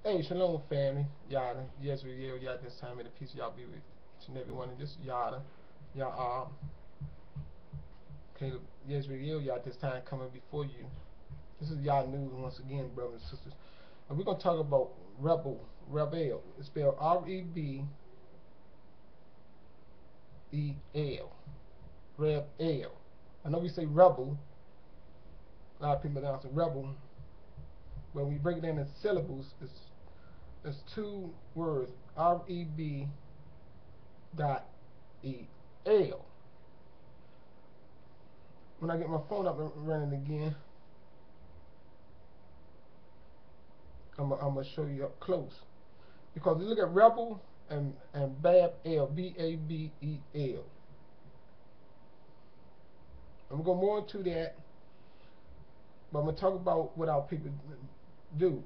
Hey, shalom, family. Yada. Yes, we yell yada this time. May the peace of y'all be with each and every one of this. Yada. Y'all, okay, yes, we yell yada this time coming before you. This is y'all news once again, brothers and sisters. And we're going to talk about Rebel. It's spelled Rebel. Rebel. I know we say rebel. A lot of people pronounce it rebel. But when we break it down in syllables, it's two words. Reb dot E-L. When I get my phone up and running again, I'm gonna show you up close. Because you look at Rebel and Babel, Babel. I'm gonna go more into that, but I'm gonna talk about what our people do.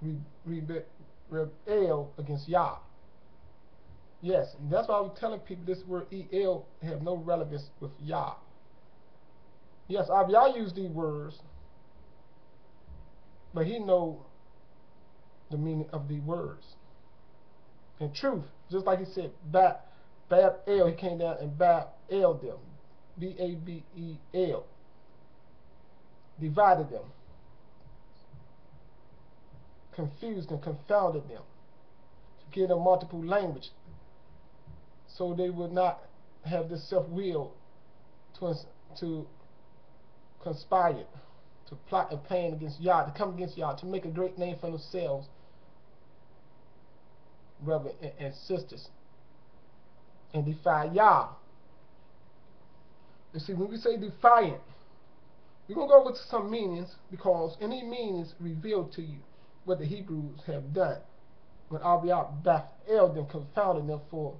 We rebel against Yah. Yes, and that's why I was telling people this word El have no relevance with Yah. Yes, Yah use these words, but he know the meaning of the words. In truth, just like he said, Babel, he came down and Babel them, Babel, divided them, confused and confounded them, to give them multiple language, so they would not have this self-will to conspire, to plot and plan against Yah, to come against Yah, to make a great name for themselves, brothers and sisters, and defy Yah. You see, when we say defiant, we're going to go over some meanings, because any meanings reveal to you what the Hebrews have done when Abiyah baffled them, confounded them for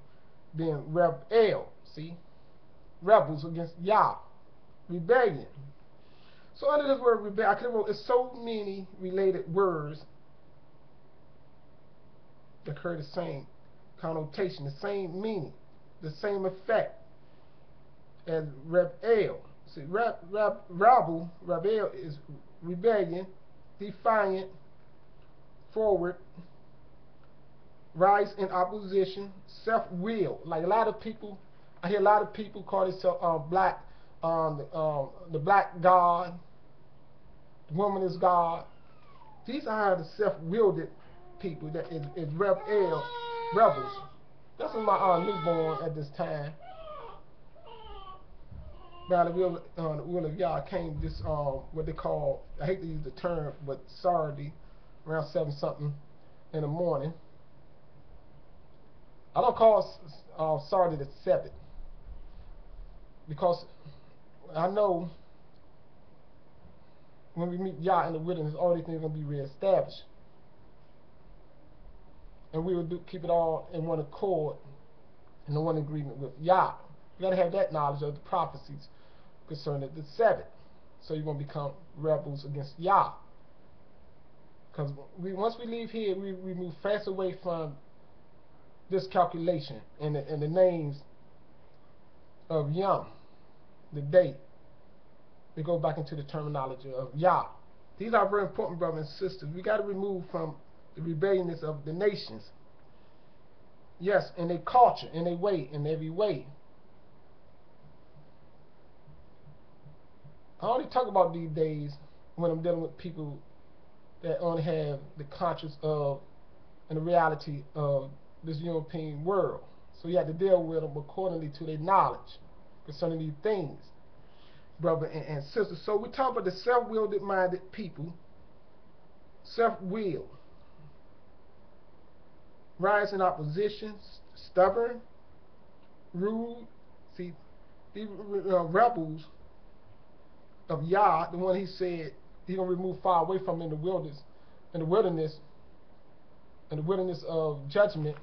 being rebel. See? Rebels against Yah. Rebellion. So under this word rebellion, I could have wrote, it's so many related words that carry the same connotation, the same meaning, the same effect as rebel. See, rebel is rebellion, defiant, forward, rise in opposition, self-will. Like a lot of people, I hear a lot of people call themselves black, the black God, the woman is God. These are the self-willed people that is rebels. That's when my newborn at this time. By the will of Yah came this what they call, I hate to use the term, but Saturday around 7 something in the morning. I don't call Saturday the 7th, because I know when we meet Yah in the wilderness, all these things are going to be reestablished, and we will keep it all in one accord, in one agreement with Yah. You got to have that knowledge of the prophecies concerning the 7th, so you're going to become rebels against Yah. Because once we leave here, we move fast away from this calculation and the names of Yom, the date. We go back into the terminology of Yah. These are very important, brothers and sisters. We got to remove from the rebelliousness of the nations. Yes, in their culture, in their way, in every way. I only talk about these days when I'm dealing with people that only have the conscience of and the reality of this European world. So you have to deal with them accordingly to their knowledge concerning these things, brother and sister. So we talk about the self-willed minded people, self-will, rise in opposition, stubborn, rude. See, these rebels of Yah, the one he said he gonna remove far away from in the wilderness, in the wilderness of judgment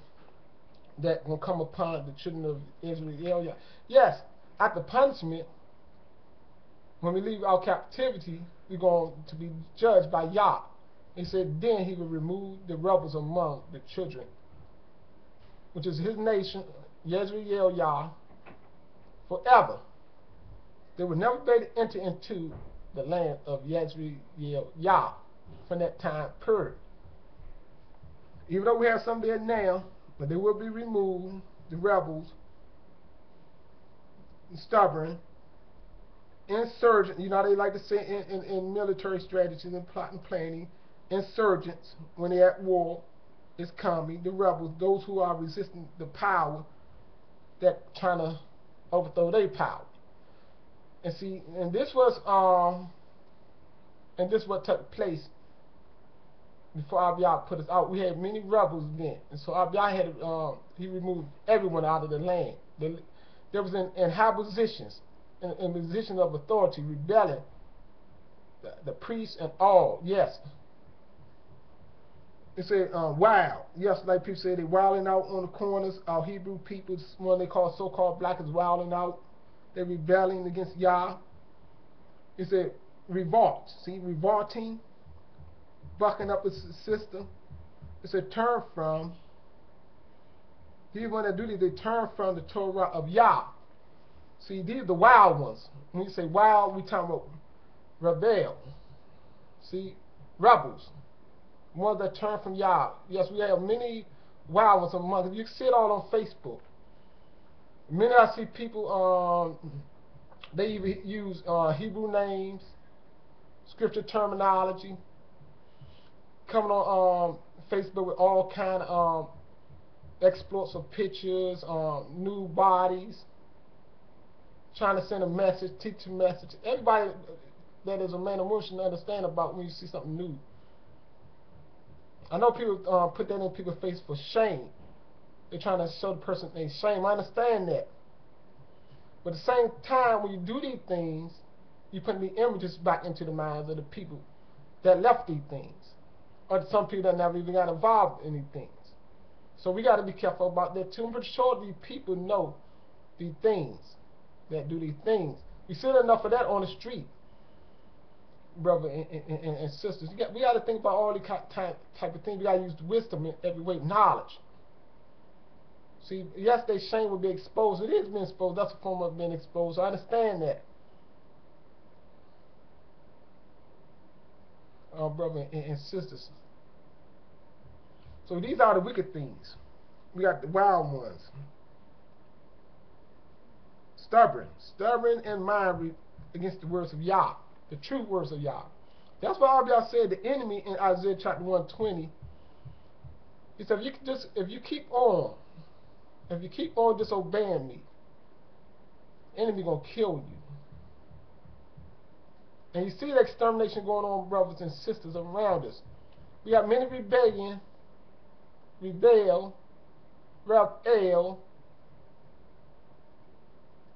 that will come upon the children of Israel. Yes, at the punishment, when we leave our captivity, we're going to be judged by Yah. He said then he will remove the rebels among the children, which is his nation, Yezreel Yah, forever. They will never be able to enter into the land of Yezreel Yah from that time period. Even though we have some there now, but they will be removed. The rebels, stubborn, insurgent. You know how they like to say in military strategies and plot and planning, insurgents when they're at war is coming. The rebels, those who are resisting the power that trying to overthrow their power. And see, and this was what took place before Abiyah put us out. We had many rebels then, and so Abiyah had he removed everyone out of the land. There was in high positions, in positions of authority, rebelling, the priests and all. Yes, it said wild. Yes, like people say, they wilding out on the corners. Our Hebrew people, one they call so-called black, is wilding out. They're rebelling against Yah. It said revolt. See, revolting, bucking up his sister. It said turn from. These ones that do this, they turn from the Torah of Yah. See, these are the wild ones. When you say wild, we talking about rebel. See, rebels. Ones that turn from Yah. Yes, we have many wild ones among us. You can see it all on Facebook. Many I see people, they even use Hebrew names, scripture terminology, coming on Facebook with all kind of exploits of pictures, new bodies, trying to send a message, teach a message. Everybody that is a man or woman should understand about when you see something new. I know people put that in people's face for shame. They're trying to show the person they shame. I understand that. But at the same time, when you do these things, you put the images back into the minds of the people that left these things. Or some people that never even got involved in these things. So we got to be careful about that too. I'm pretty sure these people know these things, that do these things. We see enough of that on the street, brother and sisters. We got to think about all these type of things. We got to use wisdom in every way, knowledge. See, yes, their shame will be exposed. It is being exposed. That's a form of being exposed. So I understand that. Brother and sisters. So these are the wicked things. We got the wild ones. Stubborn in mind against the words of Yah, the true words of Yah. That's why Abiyah said the enemy in Isaiah chapter 120. He said, if you keep on disobeying me, the enemy gonna kill you. And you see the extermination going on, brothers and sisters, around us. We got many rebel,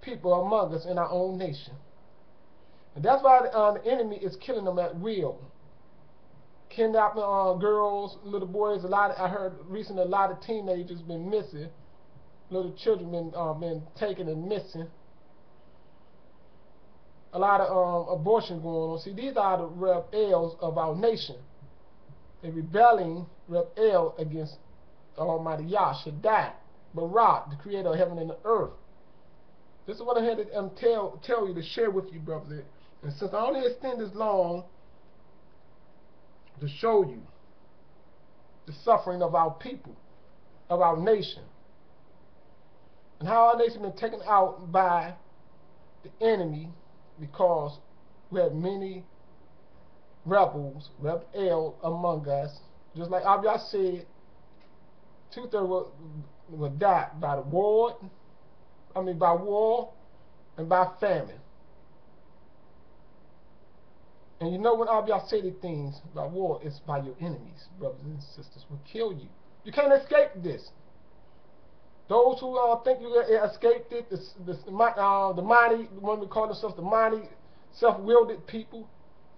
people among us in our own nation. And that's why the enemy is killing them at will. Kidnapping girls, little boys. I heard recently a lot of teenagers been missing. Little children been taken and missing. A lot of abortion going on. See, these are the rebels of our nation. They're rebelling, rebel against the Almighty Yah, Shaddai, Barak, the creator of heaven and the earth. This is what I had to tell you, to share with you, brothers. And since I only extend this long to show you the suffering of our people, of our nation, and how our nation been taken out by the enemy, because we have many rebels, rebel among us. Just like Abiyah said, 2/3 will die by war and by famine. And you know when Abiyah said these things about war, it's by your enemies, brothers and sisters, will kill you. You can't escape this. Those who think you escaped it, the mighty, when we call themselves the mighty, self-willed people,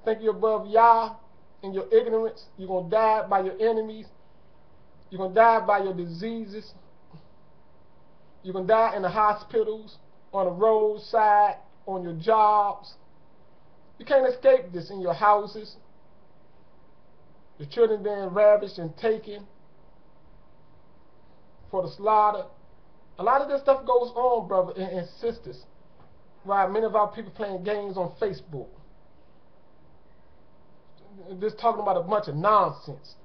think you're above Yah in your ignorance. You're going to die by your enemies. You're going to die by your diseases. You're going to die in the hospitals, on the roadside, on your jobs. You can't escape this in your houses. Your children being ravished and taken for the slaughter. A lot of this stuff goes on, brothers and sisters, while many of our people playing games on Facebook. Just talking about a bunch of nonsense.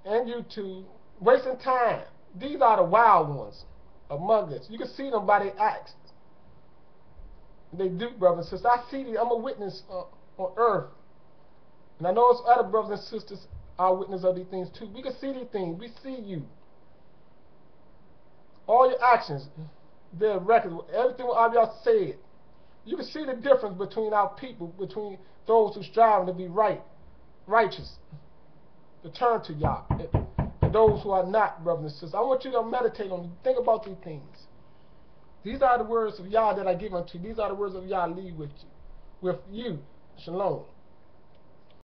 and YouTube, wasting time. These are the wild ones among us. You can see them by their acts. They do, brothers and sisters. I see these. I'm a witness on earth. And I know it's other brothers and sisters are witness of these things too. We can see these things. We see you. All your actions, their records, everything what y'all said. You can see the difference between our people, between those who strive to be righteous, to turn to Yah, and those who are not, brothers and sisters. I want you to meditate on, think about these things. These are the words of Yah that I give unto you. These are the words of Yah I leave with you. Shalom.